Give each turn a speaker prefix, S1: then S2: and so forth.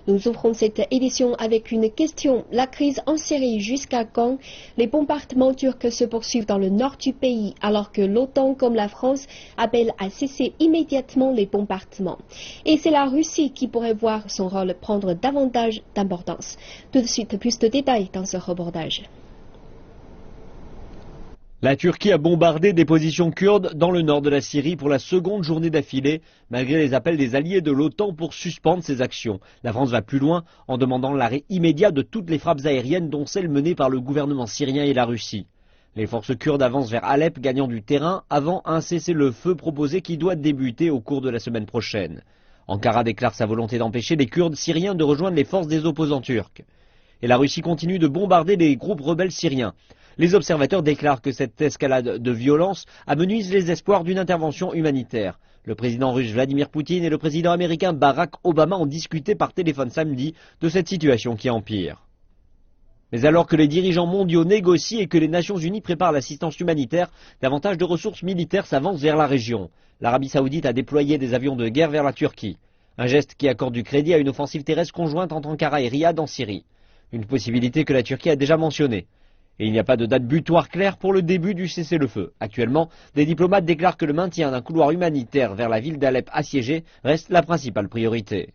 S1: Nous ouvrons cette édition avec une question. La crise en Syrie, jusqu'à quand? Les bombardements turcs se poursuivent dans le nord du pays, alors que l'OTAN, comme la France, appelle à cesser immédiatement les bombardements. Et c'est la Russie qui pourrait voir son rôle prendre davantage d'importance. Tout de suite, plus de détails dans ce reportage.
S2: La Turquie a bombardé des positions kurdes dans le nord de la Syrie pour la seconde journée d'affilée, malgré les appels des alliés de l'OTAN pour suspendre ses actions. La France va plus loin en demandant l'arrêt immédiat de toutes les frappes aériennes, dont celles menées par le gouvernement syrien et la Russie. Les forces kurdes avancent vers Alep, gagnant du terrain, avant un cessez-le-feu proposé qui doit débuter au cours de la semaine prochaine. Ankara déclare sa volonté d'empêcher les Kurdes syriens de rejoindre les forces des opposants turcs. Et la Russie continue de bombarder les groupes rebelles syriens. Les observateurs déclarent que cette escalade de violence amenuise les espoirs d'une intervention humanitaire. Le président russe Vladimir Poutine et le président américain Barack Obama ont discuté par téléphone samedi de cette situation qui empire. Mais alors que les dirigeants mondiaux négocient et que les Nations Unies préparent l'assistance humanitaire, davantage de ressources militaires s'avancent vers la région. L'Arabie Saoudite a déployé des avions de guerre vers la Turquie. Un geste qui accorde du crédit à une offensive terrestre conjointe entre Ankara et Riyad en Syrie. Une possibilité que la Turquie a déjà mentionnée. Et il n'y a pas de date butoir claire pour le début du cessez-le-feu. Actuellement, des diplomates déclarent que le maintien d'un couloir humanitaire vers la ville d'Alep assiégée reste la principale priorité.